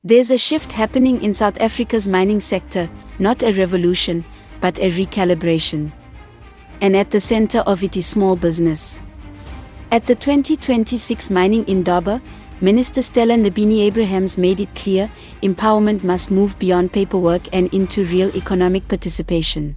There's a shift happening in South Africa's mining sector, not a revolution, but a recalibration. And at the center of it is small business. At the 2026 Mining Indaba, Minister Stella Ndabeni-Abrahams made it clear, empowerment must move beyond paperwork and into real economic participation.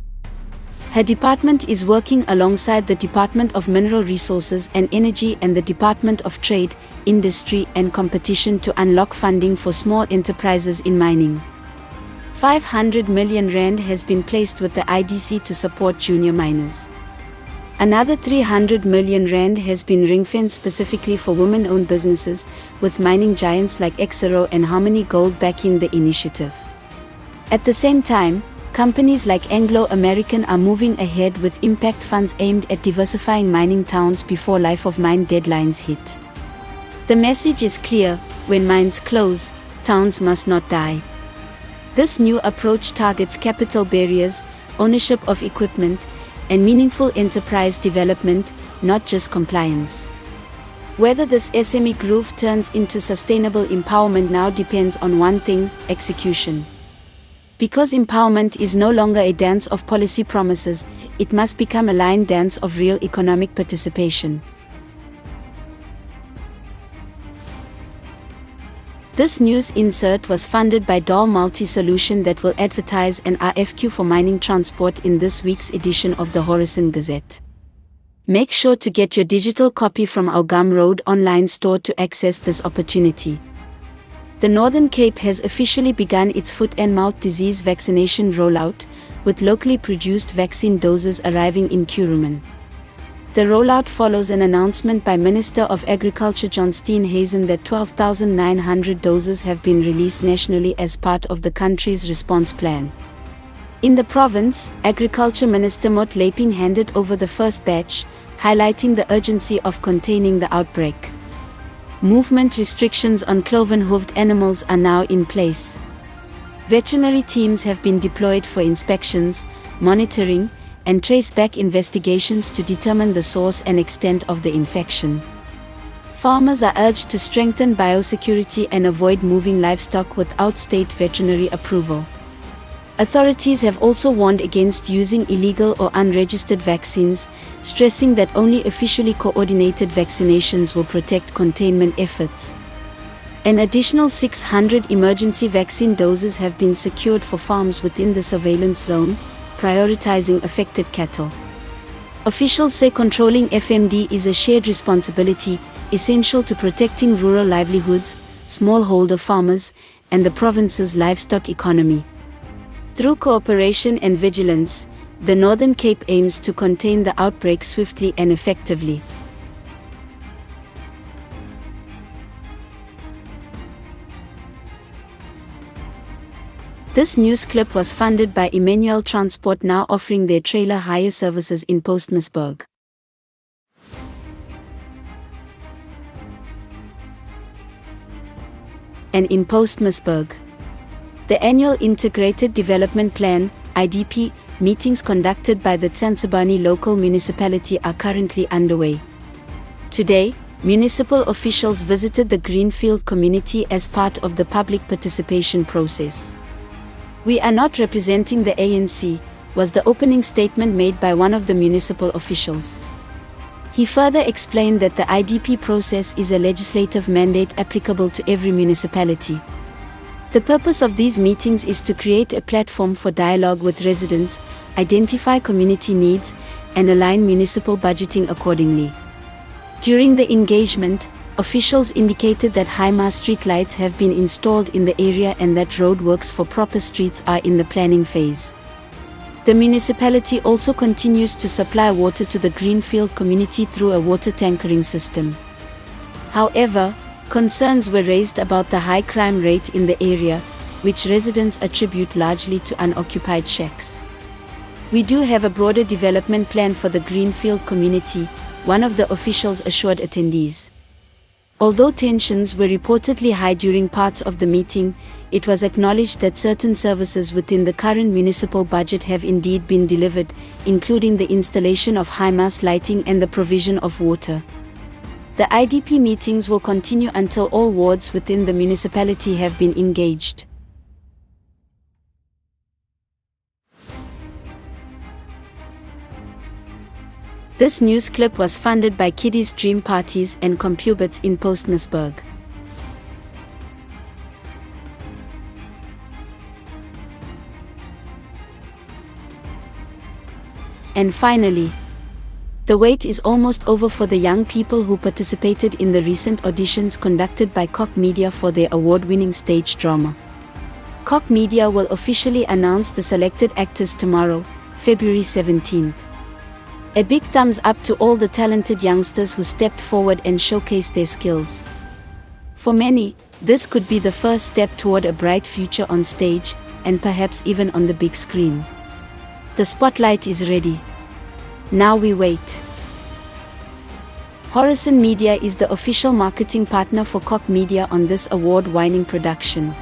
Her department is working alongside the Department of Mineral Resources and Energy and the Department of Trade, Industry and Competition to unlock funding for small enterprises in mining. 500 million rand has been placed with the IDC to support junior miners. Another 300 million rand has been ring-fenced specifically for women-owned businesses, with mining giants like Exero and Harmony Gold backing the initiative. At the same time, companies like Anglo American are moving ahead with impact funds aimed at diversifying mining towns before life of mine deadlines hit. The message is clear: when mines close, towns must not die. This new approach targets capital barriers, ownership of equipment, and meaningful enterprise development, not just compliance. Whether this SME groove turns into sustainable empowerment now depends on one thing: execution. Because empowerment is no longer a dance of policy promises, it must become a line dance of real economic participation. This news insert was funded by Doll Multi-Solution that will advertise an RFQ for mining transport in this week's edition of the Horizon Gazette. Make sure to get your digital copy from our Gumroad online store to access this opportunity. The Northern Cape has officially begun its foot and mouth disease vaccination rollout, with locally produced vaccine doses arriving in Kuruman. The rollout follows an announcement by Minister of Agriculture John Steenhuisen that 12,900 doses have been released nationally as part of the country's response plan. In the province, Agriculture Minister Mot Leping handed over the first batch, highlighting the urgency of containing the outbreak. Movement restrictions on cloven-hooved animals are now in place. Veterinary teams have been deployed for inspections, monitoring, and trace-back investigations to determine the source and extent of the infection. Farmers are urged to strengthen biosecurity and avoid moving livestock without state veterinary approval. Authorities have also warned against using illegal or unregistered vaccines, stressing that only officially coordinated vaccinations will protect containment efforts. An additional 600 emergency vaccine doses have been secured for farms within the surveillance zone, prioritizing affected cattle. Officials say controlling FMD is a shared responsibility, essential to protecting rural livelihoods, smallholder farmers, and the province's livestock economy. Through cooperation and vigilance, the Northern Cape aims to contain the outbreak swiftly and effectively. This news clip was funded by Emmanuel Transport, now offering their trailer hire services in Postmasburg. And in Postmasburg, the annual Integrated Development Plan (IDP) meetings conducted by the Tsantsabane Local Municipality are currently underway. Today, municipal officials visited the Greenfield community as part of the public participation process. "We are not representing the ANC," was the opening statement made by one of the municipal officials. He further explained that the IDP process is a legislative mandate applicable to every municipality. The purpose of these meetings is to create a platform for dialogue with residents, identify community needs, and align municipal budgeting accordingly. During the engagement, officials indicated that high-mast street lights have been installed in the area and that roadworks for proper streets are in the planning phase. The municipality also continues to supply water to the Greenfield community through a water tankering system. However, concerns were raised about the high crime rate in the area, which residents attribute largely to unoccupied shacks. "We do have a broader development plan for the Greenfield community," one of the officials assured attendees. Although tensions were reportedly high during parts of the meeting, it was acknowledged that certain services within the current municipal budget have indeed been delivered, including the installation of high-mast lighting and the provision of water. The IDP meetings will continue until all wards within the municipality have been engaged. This news clip was funded by Kiddies Dream Parties and Compubits in Postmasburg. And finally, the wait is almost over for the young people who participated in the recent auditions conducted by Cock Media for their award-winning stage drama. Cock Media will officially announce the selected actors tomorrow, February 17th. A big thumbs up to all the talented youngsters who stepped forward and showcased their skills. For many, this could be the first step toward a bright future on stage, and perhaps even on the big screen. The spotlight is ready. Now we wait. Horizon Media is the official marketing partner for Cock Media on this award-winning production.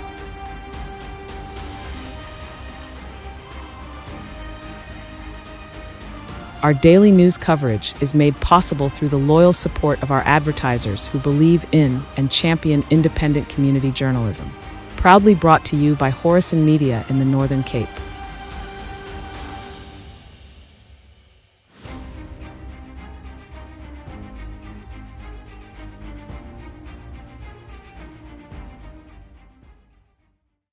Our daily news coverage is made possible through the loyal support of our advertisers who believe in and champion independent community journalism. Proudly brought to you by Horizon Media in the Northern Cape.